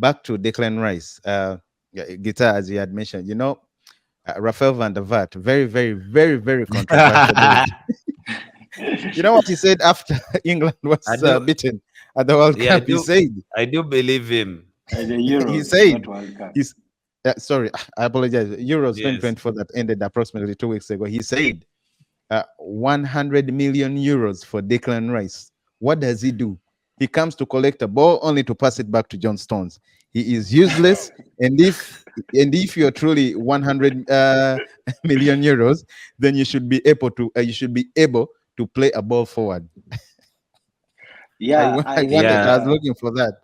back to Declan Rice, guitar, as you had mentioned, Rafael van der Vaart, very, very, very, very controversial. You know what he said after England I was do. beaten at the World Yeah, I Cup? He do. said, I do believe him. The he Euros, said, not World Cup. he's, sorry, I apologize. Euros Yes. 2024 that ended approximately 2 weeks ago. He said, 100 million euros for Declan Rice. What does he do? He comes to collect a ball only to pass it back to John Stones. He is useless. And if you're truly 100 million euros, then you should be able to play a ball forward. Yeah, I wanted. I was looking for that.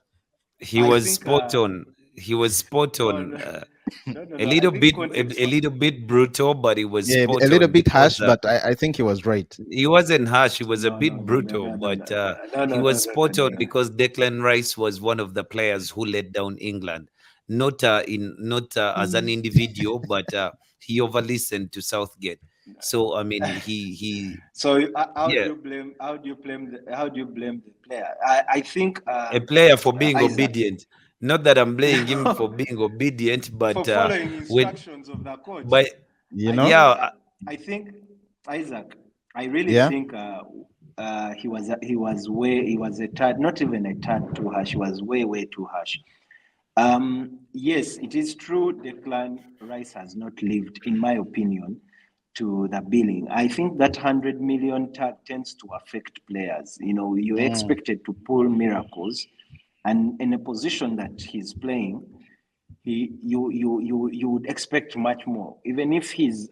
He I was think, spot on. He was spot no, on. no, no. A I little think bit, context. a little bit brutal, but it was Yeah, spot a little on bit harsh, because but I think he was right. he wasn't harsh. He was a No, bit no, no, no, brutal, no, no, but no, no, he no, was no, spot on no. because Declan Rice was one of the players who let down England, not as an individual, but he overlistened to Southgate. So I mean, he So how do yeah, you blame? How do you blame the player? I think a player for being Isaac, obedient. Not that I'm blaming him for being obedient, for but following when instructions of the coach. but You I know? think, yeah, I think, Isaac, I really Yeah. think he was a tad, not even a tad too harsh. He was way too harsh. Yes, it is true. Declan Rice has not lived, in my opinion, to the billing. I think that 100 million tag tends to affect players. You're expected to pull miracles, and in a position that he's playing, you would expect much more, even if he's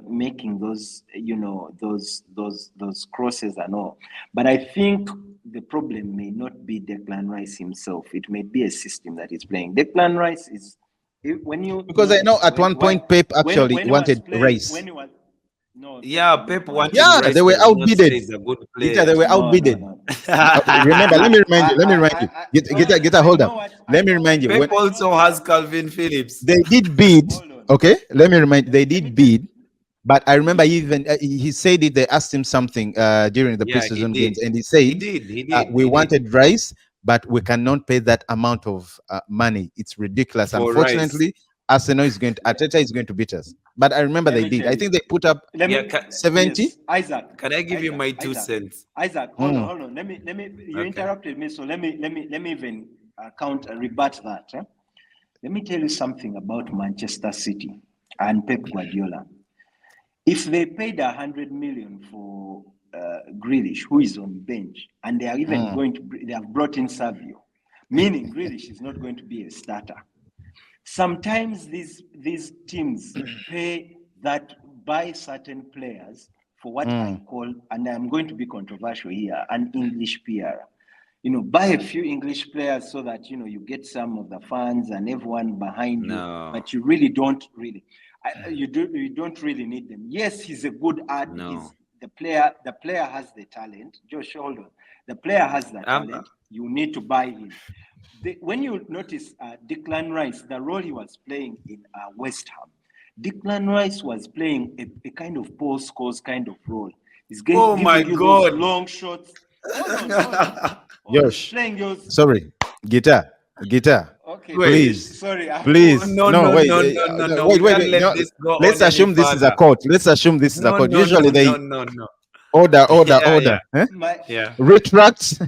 making those those crosses and all. But I think the problem may not be Declan Rice himself. It may be a system that he's playing. Declan Rice is, when you Because I know notice, at one point Pep actually when he was wanted playing, Rice. when he was no Pep yeah, did not Pep want wanted Yeah, Rice. they Rice were does not say outbidded. he's a good Gita, they player. were No, outbidded. no. Remember, let me remind you. Let me remind you. Get a I hold know up. what. Let me remind you. Pep When also has Calvin Phillips. they did bid, Hold on. okay, let me remind. They Let me did tell. bid, but I remember even he said it. They asked him something during the Yeah, he preseason games, did. and he He said, did. He did. "We He did wanted Rice, but we cannot pay that amount of money. It's ridiculous. for Rice. Unfortunately, Arsenal is going to Arteta is going to beat us." But I remember Let they me did. tell I you. think they put up Let Yeah, me. 70. Yes, Isaac. can I give you my 2 cents? Isaac. Hold on. Let me. You Okay. interrupted me, so let me even rebut that. Let me tell you something about Manchester City and Pep Guardiola. If they paid 100 million for Grealish, who is on bench, and they are even they have brought in Savio, meaning Grealish is not going to be a starter. Sometimes these teams buy certain players for what I call, and I'm going to be controversial here, an English PR. Buy a few English players so that you get some of the fans and everyone behind you, No. but you really don't really. You don't really need them. Yes, he's a good ad. No. The player has the talent. Josh, hold on. The player has the Um, talent. You need to buy him. When you notice Declan Rice, the role he was playing in West Ham, Declan Rice was playing a kind of Paul Scholes kind of role. He's Oh my giving you God. those long shots. Hold on. Josh, Playing those. sorry, guitar. Okay. Wait. Please, Sorry. please. No, No, no, wait, no, no, no, no. We wait. can't let No, this go let's on any assume this is a further. court. Let's assume this is a No, court. no, no, Usually they no. order, Yeah. Eh? Yeah. Retract,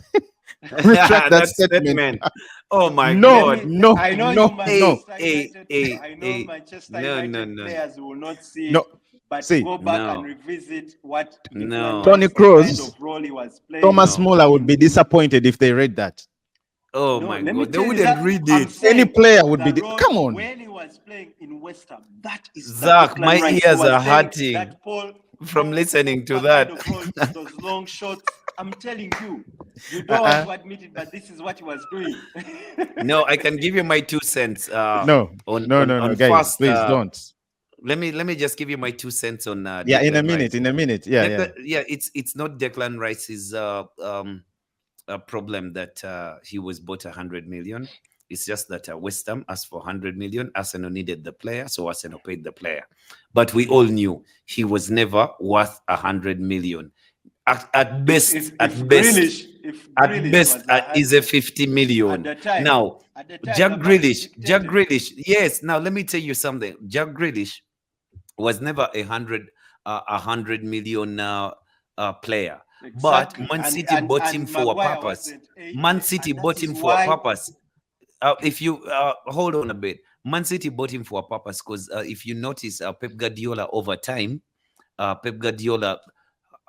retract that That statement. statement. Oh my No, God. I know you Manchester United. I know Manchester No, United no. players will not see no. it, but See, go back and No. revisit what Declan No. Tony Rice, the kind Kroos, of role he was playing. Thomas No. Muller would be disappointed if they read that. Oh No, my let me God. They tell you wouldn't that read I'm it. Any saying player would the be. role Come on. when he was playing in West Ham. That is the Zach, Declan my Rice. He ears was are playing hurting that Paul from listening to Pogba that. kind of role, those long shots. I'm telling you, you don't want Uh-uh. to admit it, but this is what he was doing. No, I can give you my 2 cents. No, On guys, first. please don't. Let me just give you my 2 cents on Yeah, in a Declan minute, Rice. Yeah. Yeah, it's not Declan Rice's a problem that he was bought 100 million. It's just that West Ham asked for 100 million. Arsenal needed the player, so Arsenal paid the player. But we all knew he was never worth 100 million. At best, if if At Grealish best, was is a 50 million. at the time. Now, At the time, Jack the man Grealish, dictated. yes. Now, let me tell you something. Jack Grealish was never a 100 million player, but Exactly. Man City bought him And for a Maguire purpose. wasn't 80, Man City and that bought is him for a why purpose. If you hold on a bit, Man City bought him for a purpose because if you notice, Pep Guardiola over time, Pep Guardiola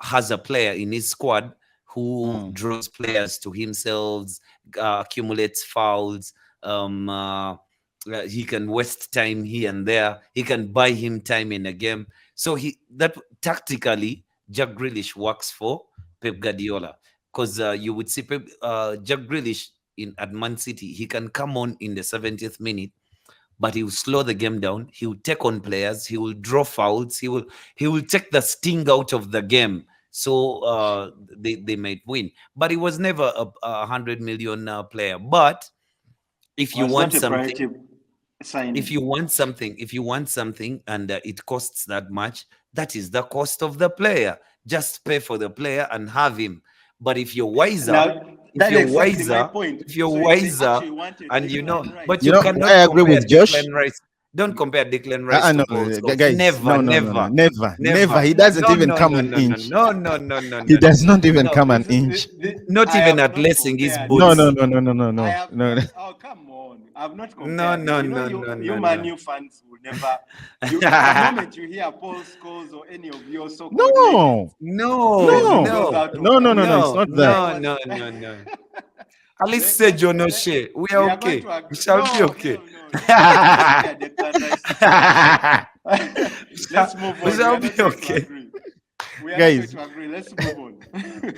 has a player in his squad who draws players to himself, accumulates fouls. He can waste time here and there. He can buy him time in a game. So that tactically, Jack Grealish works for Pep Guardiola because you would see Jack Grealish at Man City. He can come on in the 70th minute, but he will slow the game down. He will take on players. He will draw fouls. He will take the sting out of the game, so they might win. But he was never a 100 million player. But if you was want not a something, priority signing. if you want something, and it costs that much, that is the cost of the player. Just pay for the player and have him. But if you're wiser, Now, that's exactly my point. if you're So if they wiser, actually wanted and you know, Declan Rice, but You you know, cannot I agree compare with Josh. Declan Rice. Don't compare Declan Rice No, to Paul Scholes. guys, Never, never. never. He doesn't No, even no, come no, an no, no, inch. no, no, no, no, He no. does not even No, come an inch. not I even have at not lacing his compared. boots. No. I have No. oh come on! I've not No, compared. no, You know, no, no, you no, Man no. U fans will never. The moment you hear Paul Scholes or any of your so-called No. legends, face goes out of No. It's not that. No. At least say John O'Shea. We we are are going okay. to agree. We shall be okay. No. Let's compare Declan Rice to Paul. Let's move on. We We shall are be not going to okay. agree. We are not Guys. going to agree. Let's move on.